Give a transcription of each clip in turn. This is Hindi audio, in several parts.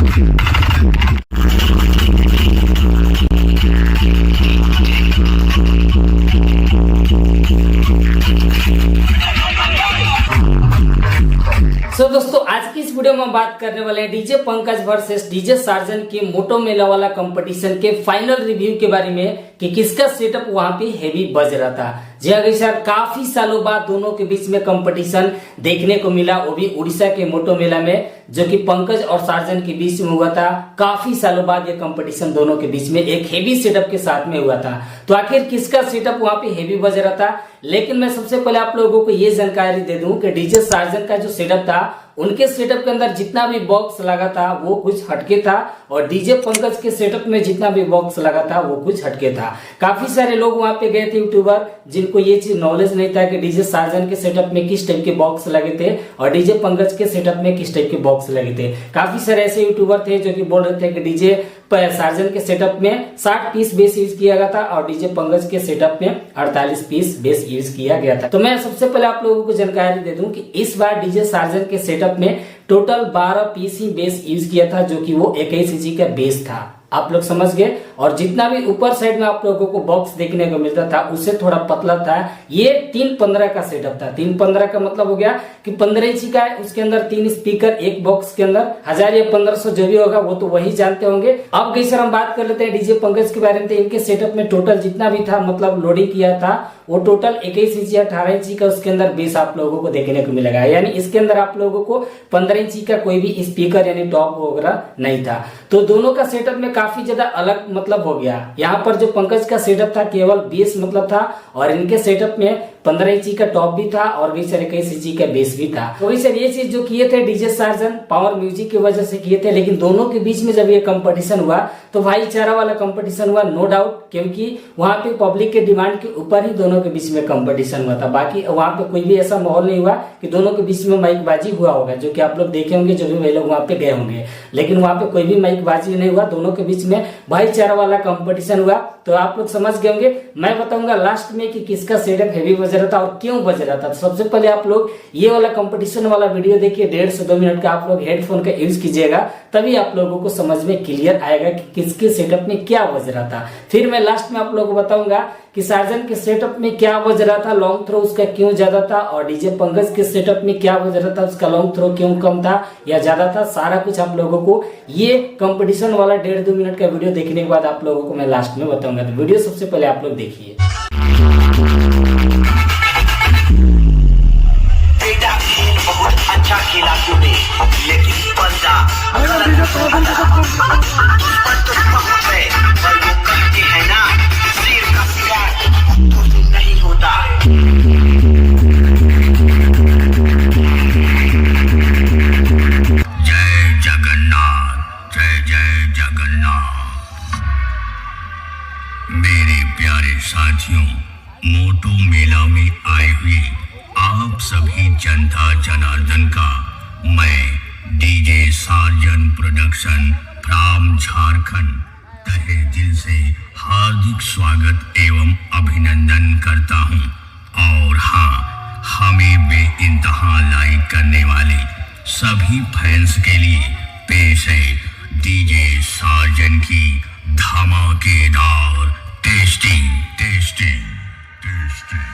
दोस्तों आज की इस वीडियो में हम बात करने वाले हैं DJ Pankaj versus DJ surgeon के मोटो मेला वाला कंपटीशन के फाइनल रिव्यू के बारे में कि किसका सेटअप वहां पे हेवी बज रहा था। जी हाँ सर, काफी सालों बाद दोनों के बीच में कंपटीशन देखने को मिला, वो भी उड़ीसा के मोटो मेला में, जो कि पंकज और सार्जन के बीच में हुआ था। काफी सालों बाद ये कंपटीशन दोनों के बीच में एक हेवी सेटअप के साथ में हुआ था। तो आखिर किसका सेटअप वहां पे हेवी बज रहा था, लेकिन मैं सबसे पहले आप लोगों को ये जानकारी दे दूं कि डीजे सार्जन का जो सेटअप था, उनके सेटअप के अंदर जितना भी बॉक्स लगा था वो कुछ हटके था, और डीजे पंकज के सेटअप में जितना भी बॉक्स लगा था वो कुछ हटके था। काफी सारे लोग वहां पे गए थे यूट्यूबर, जिनको ये चीज नॉलेज नहीं था कि डीजे सार्जन के सेटअप में किस टाइप के बॉक्स लगे थे और डीजे पंकज के सेटअप में किस टाइप के बॉक्स लगे थे। काफी सारे ऐसे यूट्यूबर थे जो कि बोल रहे थे कि डीजे सार्जन के सेटअप में 60 पीस बेस यूज किया गया था और डीजे पंकज के सेटअप में 48 पीस बेस यूज किया गया था। तो मैं सबसे पहले आप लोगों को जानकारी दे दूं कि इस बार डीजे सार्जन के सेटअप में टोटल 12 पीस ही बेस यूज किया था, जो कि वो 21 इंची का बेस था। आप लोग समझ गए। और जितना भी ऊपर साइड में आप लोगों को बॉक्स देखने को मिलता था उससे थोड़ा पतला था। ये 315 का सेटअप था। 315 का मतलब हो गया कि 15 इंची का है, उसके अंदर 3 स्पीकर एक बॉक्स के अंदर, 1000 या 1500 जो भी होगा वो तो वही जानते होंगे। अब गई सर हम बात कर लेते हैं डीजे पंकज के बारे में। तो इनके सेटअप में टोटल जितना भी था, मतलब लोडिंग किया था, वो टोटल 21 इंची या 18 इंची का उसके अंदर बेस आप लोगों को देखने को मिलेगा। यानी इसके अंदर आप लोगों को 15 इंची का कोई भी स्पीकर यानी टॉप वगैरह नहीं था। तो दोनों का सेटअप में काफी ज्यादा अलग मतलब हो गया। यहाँ पर जो पंकज का सेटअप था केवल बेस मतलब था, और इनके सेटअप में 15 इंची का टॉप भी था और भी सारे 21 इंची का बेस भी था। तो सर ये चीज जो किए थे डीजे सार्जन पावर म्यूजिक की वजह से किए थे, लेकिन दोनों के बीच में जब ये कंपटीशन हुआ तो भाईचारा वाला कंपटीशन हुआ, नो डाउट, क्योंकि वहां पे पब्लिक के डिमांड के ऊपर ही दोनों के बीच में कंपटीशन हुआ था। बाकी वहां पे कोई भी ऐसा माहौल नहीं हुआ कि दोनों के बीच में माइकबाजी हुआ होगा, जो कि आप लोग देखे होंगे जो भी वे लोग वहां पे गए होंगे, लेकिन वहां पे कोई भी माइकबाजी नहीं हुआ। दोनों के बीच में भाईचारा वाला कंपटीशन हुआ। तो आप लोग समझ गए होंगे। मैं बताऊंगा लास्ट में कि किसका सेटअप हेवी बज रहा था और क्यों बज रहा था। सबसे पहले आप लोग ये वाला कंपटीशन वाला वीडियो देखिए, 1.5 से 2 मिनट का आप लोग हेडफोन का यूज कीजिएगा, तभी आप लोगों को समझ में क्लियर आएगा कि किसके सेटअप में क्या बज रहा था। फिर मैं लास्ट में आप लोगों को बताऊंगा कि सार्जन के सेटअप में क्या बज रहा था, लॉन्ग थ्रो उसका क्यों ज्यादा था, और डीजे पंकज के सेटअप में क्या बज रहा था, उसका लॉन्ग थ्रो क्यों कम था या ज्यादा था। सारा कुछ आप लोगों को ये कंपटीशन वाला 1.5-2 मिनट का वीडियो देखने के बाद आप लोगों को मैं लास्ट में बताऊंगा। तो वीडियो सबसे पहले आप लोग देखिए। अच्छा खेला तूने, लेकिन बंदा है ना, सिर का सिंगार तो नहीं होता। जय जगन्नाथ, जय जय जगन्नाथ। मेरे प्यारे साथियों, मोटो मेला में आए हुए आप सभी जनता जनार्दन का मैं DJ surgeon production from Jharkhand तहे दिल से हार्दिक स्वागत एवं अभिनंदन करता हूं। और हाँ, हमें बेइंतहा लाइक करने वाले सभी फैंस के लिए पेश है डीजे सार्जन की धमाकेदार टेस्टिंग टेस्टिंग टेस्टिंग।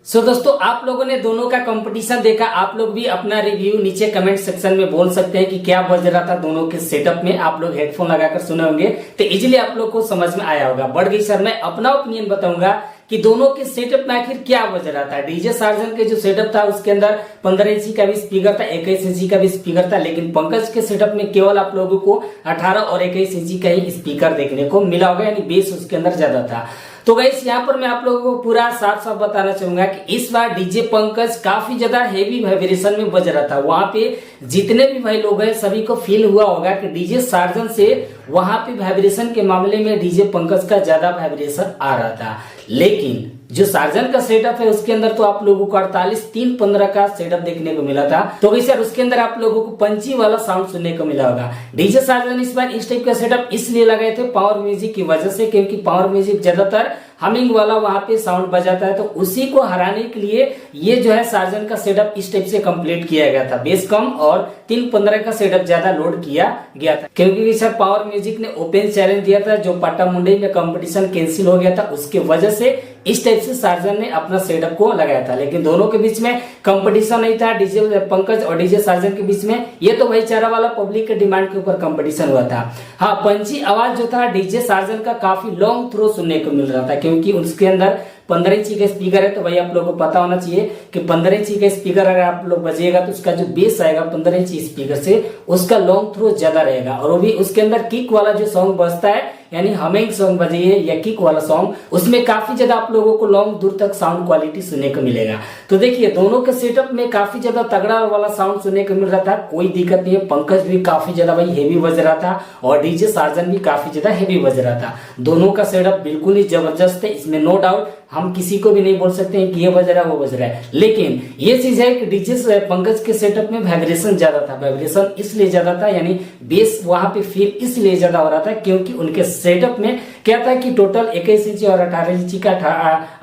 सो दोस्तों आप लोगों ने दोनों का कंपटीशन देखा। आप लोग भी अपना रिव्यू नीचे कमेंट सेक्शन में बोल सकते हैं कि क्या बज रहा था दोनों के सेटअप में। आप लोग हेडफोन लगाकर सुने होंगे तो इजीली आप लोग को समझ में आया होगा। बढ़ गई सर, मैं अपना ओपिनियन बताऊंगा कि दोनों के सेटअप में आखिर क्या बज रहा था। डीजे सार्जन के जो सेटअप था उसके अंदर 15 इंची का भी स्पीकर था, 21 इंची का भी स्पीकर था, लेकिन पंकज के सेटअप में केवल आप लोगों को 18 और 21 इंची का ही स्पीकर देखने को मिला होगा, यानी बेस उसके अंदर ज्यादा था। तो गाइस यहाँ पर मैं आप लोगों को पूरा साफ साफ बताना चाहूंगा कि इस बार डीजे पंकज काफी ज्यादा हेवी वाइब्रेशन में बज रहा था। वहां पे जितने भी भाई लोग हैं सभी को फील हुआ होगा कि डीजे सार्जन से वहां पे वाइब्रेशन के मामले में डीजे पंकज का ज्यादा वाइब्रेशन आ रहा था। लेकिन जो सार्जन का सेटअप है उसके अंदर तो आप लोगों को 48-315 का सेटअप देखने को मिला था। तो वैसे यार उसके अंदर आप लोगों को पंची वाला साउंड सुनने को मिला होगा। डीजे सार्जन इस बार इस टाइप का सेटअप इसलिए लगाए थे पावर म्यूजिक की वजह से, क्योंकि पावर म्यूजिक ज्यादातर हमिंग वाला वहां पे साउंड बजाता है, तो उसी को हराने के लिए ये जो है सार्जन का सेटअप इस टाइप से कंप्लीट किया गया था। बेस कम और 315 का सेटअप ज्यादा लोड किया गया था, क्योंकि सर पावर म्यूजिक ने ओपन चैलेंज दिया था जो पाटा मुंडई में कंपटीशन कैंसिल हो गया था, उसके वजह से इस टाइप से सार्जन ने अपना सेटअप को लगाया था। लेकिन दोनों के बीच में कंपटीशन नहीं था, डीजे पंकज और डीजे सार्जन के बीच में। ये तो भाईचारा वाला पब्लिक के डिमांड के ऊपर कंपटीशन हुआ था। हाँ, पंची आवाज जो था डीजे सार्जन का काफी लॉन्ग थ्रो सुनने को मिल रहा था, क्योंकि उसके अंदर 15 इंची का स्पीकर है। तो भाई आप लोगों को पता होना चाहिए कि 15 इंची का स्पीकर अगर आप लोग बजेगा तो उसका जो बेस आएगा 15 इंची स्पीकर से उसका लॉन्ग थ्रो ज्यादा रहेगा। और वो भी उसके अंदर किक वाला जो सॉन्ग बजता है, यानी हमिंग सॉन्ग बजिए या किक वाला सॉन्ग, उसमें काफी ज्यादा आप लोगों को लॉन्ग दूर तक साउंड क्वालिटी सुनने को मिलेगा। तो देखिए दोनों के सेटअप में काफी ज्यादा तगड़ा वाला साउंड सुनने को मिल रहा था, कोई दिक्कत नहीं है। पंकज भी काफी ज्यादा भाई हेवी बज रहा था और डीजे सार्जन भी काफी ज्यादा हेवी बज रहा था। दोनों का सेटअप बिल्कुल ही जबरदस्त है, इसमें नो डाउट। हम किसी को भी नहीं बोल सकते हैं कि ये बज रहा है वो बज रहा है, लेकिन ये चीज है कि डीजे पंकज के सेटअप में वाइब्रेशन ज्यादा था। वाइब्रेशन इसलिए ज्यादा था, यानी बेस वहां पे फील इसलिए ज्यादा हो रहा था क्योंकि उनके सेटअप में क्या था कि टोटल 21 इंची और 18 इंची का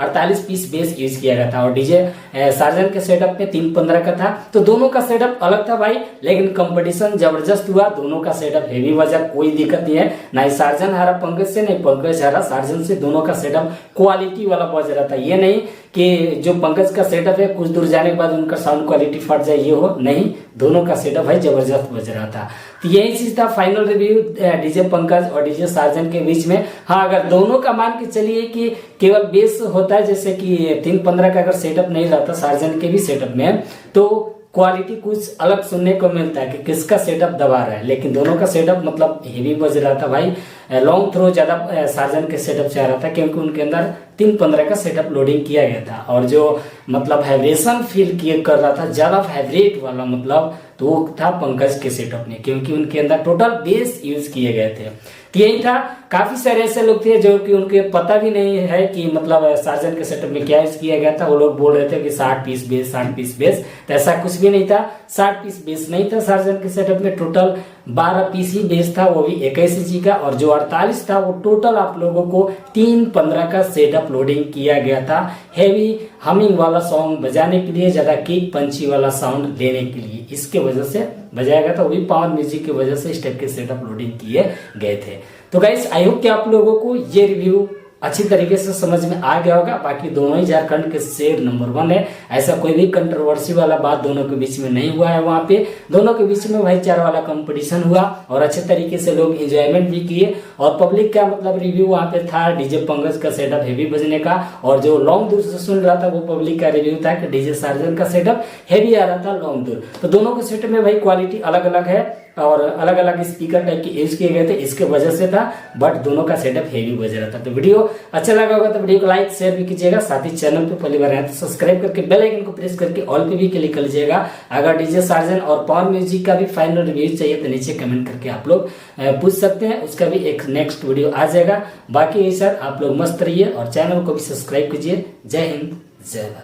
48 पीस बेस यूज किया गया था और डीजे सार्जन के सेटअप में 315 का था। तो दोनों का सेटअप अलग था भाई, लेकिन कंपटीशन जबरदस्त हुआ। दोनों का सेटअप हेवी बजा, कोई दिक्कत नहीं है। ना ही सार्जन हारा पंकज से, नहीं पंकज हारा सार्जन से। दोनों का सेटअप क्वालिटी वाला बज रहा था। ये नहीं कि जो पंकज का सेटअप है कुछ दूर जाने के बाद उनका साउंड क्वालिटी फट जाए, ये हो नहीं। दोनों का सेटअप भाई जबरदस्त बज रहा था। तो यही चीज था फाइनल रिव्यू डीजे पंकज और डीजे सार्जन के बीच में। हाँ, अगर दोनों का मान के चलिए कि केवल बेस होता है, जैसे कि 315 का अगर सेटअप नहीं रहता सार्जन के भी सेटअप में, तो क्वालिटी कुछ अलग सुनने को मिलता है कि किसका सेटअप दबा रहा है। लेकिन दोनों का सेटअप मतलब हेवी बज रहा था भाई। लॉन्ग थ्रो ज्यादा सार्जन के सेटअप से आ रहा था, क्योंकि उनके अंदर 315 का सेटअप लोडिंग किया गया था। और जो मतलब वाइब्रेशन फील किए कर रहा था ज्यादा वाइब्रेट वाला, मतलब तो वो था पंकज के सेटअप में, क्योंकि उनके अंदर टोटल बेस यूज किए गए थे। तो यही था। काफी सारे ऐसे लोग थे जो कि उनके पता भी नहीं है कि मतलब सार्जन के सेटअप में क्या यूज किया गया था। वो लोग बोल रहे थे कि 60 पीस बेस 60 पीस बेस, तो ऐसा कुछ भी नहीं था। 60 पीस बेस नहीं था सार्जन के सेटअप में, टोटल 12 पीस ही बेस था, वो भी 21 इंची का। और जो 48 था वो टोटल आप लोगों को 315 का सेटअप लोडिंग किया गया था, हेवी हमिंग वाला सॉन्ग बजाने के लिए, ज्यादा किक पंची वाला साउंड लेने के लिए। इसके वजह से बजाया गया था, वो भी पावर म्यूजिक की वजह से इस टाइप के सेटअप लोडिंग किए गए थे। तो गाइस आई होप कि आप लोगों को ये रिव्यू अच्छी तरीके से समझ में आ गया होगा। बाकी दोनों ही झारखंड के शेर नंबर 1 है, ऐसा कोई भी कंट्रोवर्सी वाला बात दोनों के बीच में नहीं हुआ है। वहाँ पे दोनों के बीच में भाईचारा वाला कंपटीशन हुआ और अच्छे तरीके से लोग एंजॉयमेंट भी किए। और पब्लिक का मतलब रिव्यू वहाँ पे था डीजे पंकज का सेटअप हेवी बजने का, और जो लॉन्ग दूर से सुन रहा था वो पब्लिक का रिव्यू था कि डीजे सार्जन का सेटअप हेवी आ रहा था लॉन्ग दूर। तो दोनों के सेटअप में भाई क्वालिटी अलग अलग है और अलग अलग स्पीकर टाइप के यूज किए गए थे, इसके वजह से था। बट दोनों का सेटअप हेवी बज रहा था। तो वीडियो अच्छा लगा होगा तो वीडियो को लाइक शेयर भी कीजिएगा। साथ ही चैनल पे पहली बार आए तो सब्सक्राइब करके बेल आइकन को प्रेस करके ऑल पे भी क्लिक कर लीजिएगा। अगर डीजे सार्जन और पावर म्यूजिक का भी फाइनल रिव्यू चाहिए तो नीचे कमेंट करके आप लोग पूछ सकते हैं, उसका भी एक नेक्स्ट वीडियो आ जाएगा। बाकी सर आप लोग मस्त रहिए और चैनल को भी सब्सक्राइब कीजिए। जय हिंद, जय भारत।